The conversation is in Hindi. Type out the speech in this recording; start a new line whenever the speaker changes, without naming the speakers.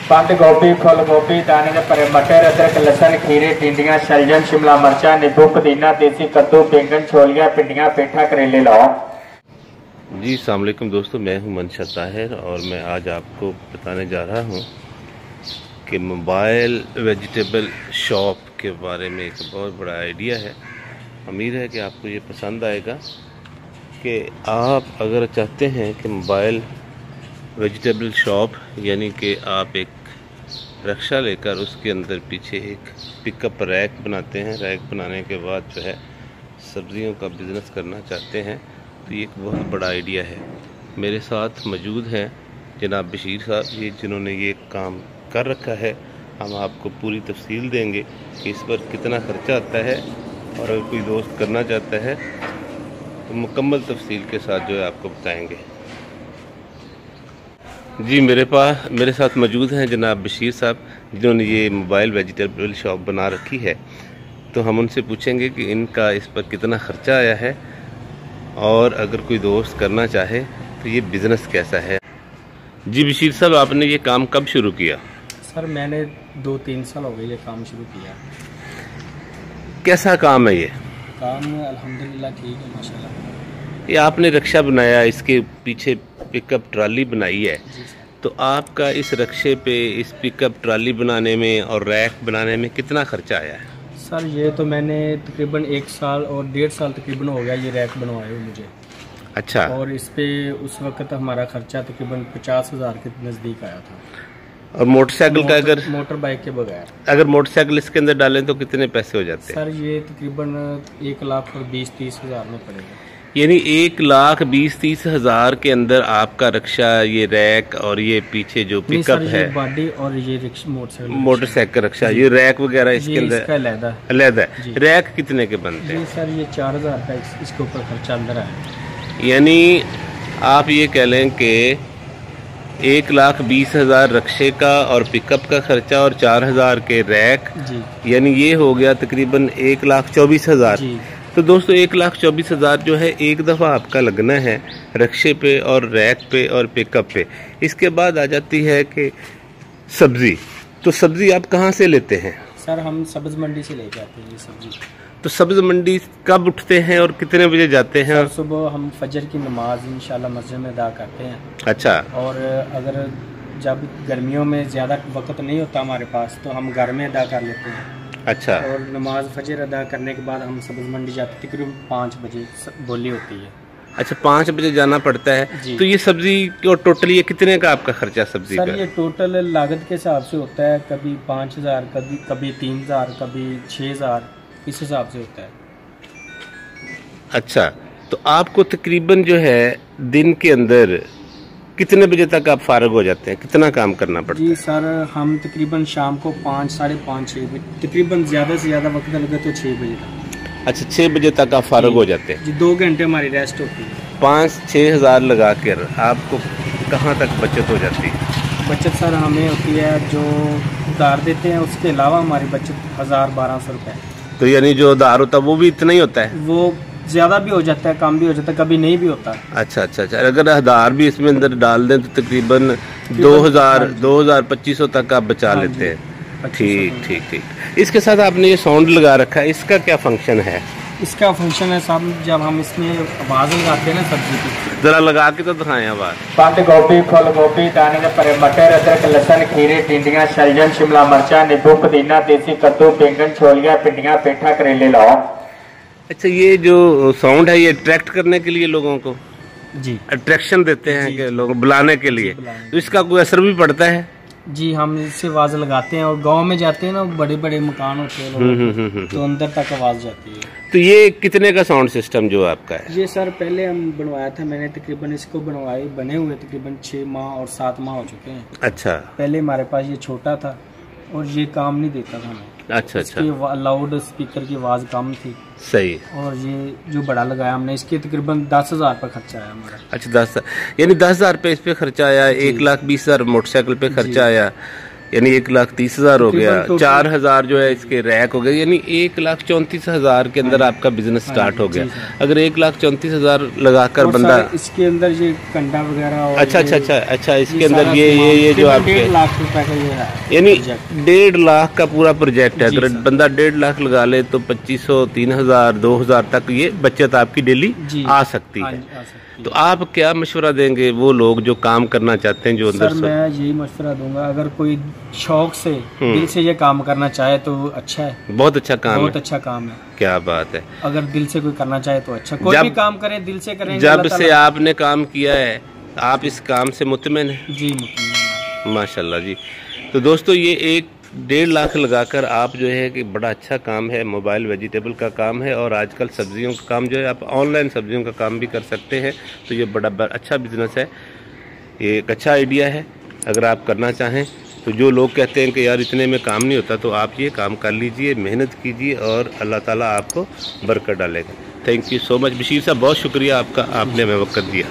बंद गोभी, फुल गोभी, दाने के परे मटर, अदरक, लसन, खीरे, टिंडियां, शलजम, शिमला मिर्चा, नींबू, पुदीना, देसी कद्दू, बैंगन, छोलियां, भिंडियां, पेठा, करेले लाओ।
जी अस्सलाम वालेकुम दोस्तों, मैं हूं मनशद ताहिर और मैं आज आपको बताने जा रहा हूं कि मोबाइल वेजिटेबल शॉप के बारे में एक बहुत बड़ा आइडिया है। उम्मीद है कि आपको ये पसंद आएगा कि आप अगर चाहते हैं कि मोबाइल वेजिटेबल शॉप यानी कि आप एक रक्षा लेकर उसके अंदर पीछे एक पिकअप रैक बनाते हैं, रैक बनाने के बाद जो है सब्ज़ियों का बिज़नेस करना चाहते हैं, तो ये एक बहुत बड़ा आइडिया है। मेरे साथ मौजूद हैं जनाब बशीर साहब, ये जिन्होंने ये काम कर रखा है। हम आपको पूरी तफसील देंगे कि इस पर कितना ख़र्चा आता है और अगर कोई दोस्त करना चाहता है तो मुकम्मल तफसील के साथ जो है आपको बताएंगे। जी मेरे साथ मौजूद हैं जनाब बशीर साहब, जिन्होंने ये मोबाइल वेजिटेबल शॉप बना रखी है। तो हम उनसे पूछेंगे कि इनका इस पर कितना ख़र्चा आया है और अगर कोई दोस्त करना चाहे तो ये बिज़नेस कैसा है। जी बशीर साहब, आपने ये काम कब शुरू किया?
सर मैंने 2-3 साल हो गए ये काम शुरू किया।
कैसा काम है ये?
काम अल्हम्दुलिल्लाह ठीक है माशाल्लाह।
ये आपने रक्षा बनाया, इसके पीछे पिकअप ट्राली बनाई है, तो आपका इस रक्षे पे इस पिकअप ट्राली बनाने में और रैक बनाने में कितना खर्चा आया है?
सर ये तो मैंने तकरीबन 1 साल और 1.5 साल तकरीबन हो गया ये रैक बनवाए हुए मुझे।
अच्छा।
और इस पे उस वक्त हमारा खर्चा तकरीबन 50,000 के नज़दीक आया था।
और मोटरसाइकिल का अगर
मोटर बाइक के बगैर
अगर मोटरसाइकिल इसके अंदर डालें तो कितने पैसे हो जाते हैं?
सर ये तकरीबन 1,20,30 हज़ार में पड़ेगा।
यानी 1,20,30,000 के अंदर आपका रक्षा, ये रैक और ये पीछे जो पिकअप है,
बॉडी और ये
मोटरसाइकिल रक्षा, ये रैक वगैरह इसके अंदर अलग है। रैक कितने के बनते हैं?
सर ये 4,000 का इसके ऊपर खर्चा अंदर है।
यानी आप ये कह लें कि 1,20,000 रक्षे का और पिकअप का खर्चा और 4,000 के रैक, यानी ये हो गया तकरीबन 1,24,000। तो दोस्तों 1,24,000 जो है एक दफ़ा आपका लगना है रक्षे पे और रैक पे और पिकअप पे। इसके बाद आ जाती है कि सब्ज़ी। तो सब्ज़ी आप कहाँ से लेते हैं?
सर हम सब्ज़ मंडी से लेके आते हैं ये सब्ज़ी।
तो सब्ज़ मंडी कब उठते हैं और कितने बजे जाते हैं?
सुबह हम फजर की नमाज इंशाल्लाह मस्जिद में अदा करते हैं।
अच्छा।
और अगर जब गर्मियों में ज़्यादा वक्त नहीं होता हमारे पास तो हम घर में अदा कर लेते हैं।
अच्छा।
और नमाज फजर अदा करने के बाद हम सब्ज़ मंडी जाते तकरीबन 5 बजे बोली होती है।
अच्छा, 5 बजे जाना पड़ता है। तो ये सब्जी और टोटल ये कितने का आपका खर्चा सब्जी का?
सर ये टोटल लागत के हिसाब से होता है, कभी 5,000, कभी 3,000, कभी 6,000, इस हिसाब से होता है।
अच्छा, तो आपको तकरीबन जो है दिन के अंदर कितने बजे तक आप फारग हो जाते हैं? कितना काम करना पड़ता है?
जी सर हम तकरीबन शाम को 5, 5:30, 6 बजे तकरीबन ज़्यादा से ज़्यादा वक्त लगे तो 6 बजे तक।
अच्छा, 6 बजे तक आप फारग हो जाते हैं?
जी 2 घंटे हमारी रेस्ट होती है।
5-6 हज़ार लगा कर आपको कहाँ तक बचत हो जाती है?
बचत सर हमें होती है जो उधार देते हैं उसके अलावा हमारी बचत 1,000-1,200 रुपये।
तो यानी जो उधार होता है वो भी इतना ही होता है?
वो ज़्यादा भी हो जाता है, कम भी हो जाता है, कभी नहीं भी होता।
अच्छा। अगर आधार भी इसमें अंदर डाल दें तो तकरीबन 2,000-2,500 तक आप बचा लेते हैं। ठीक। इसके साथ आपने ये साउंड लगा रखा है, इसका क्या फंक्शन है?
इसका फंक्शन है साहब, जब हम इसमें आवाज़ लगाते हैं ना सब्जी की,
जरा लगा के तो दिखाएं आवाज़।
बंद गोभी, फुल गोभी, दाने के परे मटर, अदरक, लसन, खीरे, टिंडियां, शलजम, शिमला मिर्चा, नींबू, पुदीना, देसी कद्दू, बैंगन, छोलियां, भिंडियां, पेठा, करेले लाओ। अच्छा, ये जो साउंड है ये अट्रैक्ट करने के लिए लोगों को अट्रैक्शन देते हैं कि लोग बुलाने के लिए, तो इसका कोई असर भी पड़ता है?
जी हम इससे आवाज़ लगाते हैं और गांव में जाते हैं ना, बड़े बड़े मकान होते हैं तो अंदर तक आवाज़ जाती है।
तो ये कितने का साउंड सिस्टम जो आपका है?
ये सर पहले हम बनवाया था, मैंने तकरीबन इसको बने हुए तकरीबन 6 माह और 7 माह हो चुके हैं।
अच्छा।
पहले हमारे पास ये छोटा था और ये काम नहीं देता था हमें।
अच्छा।
लाउड स्पीकर की आवाज़ कम थी।
सही।
और ये जो बड़ा लगाया हमने, इसके तकरीबन 10,000 रुपये खर्चा आया हमारा।
अच्छा, 10,000 यानी 10,000 रुपये इस पे खर्चा आया, 1,20,000 मोटरसाइकिल पे खर्चा आया। यानी 1,30,000 हो गया,
तकरीबन
4,000 जो है इसके रैक हो गए, यानी 1,34,000 के अंदर आपका बिजनेस स्टार्ट हो गया। अगर 1,34,000 लगाकर बंदा
इसके अंदर ये कंडा वगैरह और
अच्छा इसके अंदर ये जो आपके
1.5 लाख रुपए का ये है,
यानी 1.5 लाख का पूरा प्रोजेक्ट है। अगर बंदा 1.5 लाख लगा ले तो 2,500, 3,000, 2,000 तक ये बचत आपकी डेली आ सकती है। तो आप क्या मशवरा देंगे वो लोग जो काम करना चाहते हैं, जो अंदर
सर मैं यही मशवरा दूंगा, अगर कोई शौक से दिल से ये काम करना चाहे तो अच्छा है,
बहुत अच्छा काम
बहुत अच्छा काम है।
क्या बात है,
अगर दिल से कोई करना चाहे तो अच्छा, कोई भी काम करें दिल से करें।
जब से आपने काम किया है आप इस काम से मुतमिन हैं?
जी मुतमिन,
माशाल्लाह जी। तो दोस्तों ये 1.5 लाख लगाकर आप जो है कि बड़ा अच्छा काम है, मोबाइल वेजिटेबल का काम है, और आजकल सब्जियों का काम जो है आप ऑनलाइन सब्जियों का काम भी कर सकते हैं। तो ये बड़ा अच्छा बिजनेस है, ये एक अच्छा आइडिया है। अगर आप करना चाहें तो जो लोग कहते हैं कि यार इतने में काम नहीं होता, तो आप ये काम कर लीजिए, मेहनत कीजिए और अल्लाह ताला आपको बरकत डालेगा। Thank you so much Bashir साहब, बहुत शुक्रिया आपका, आपने हमें वक्त दिया।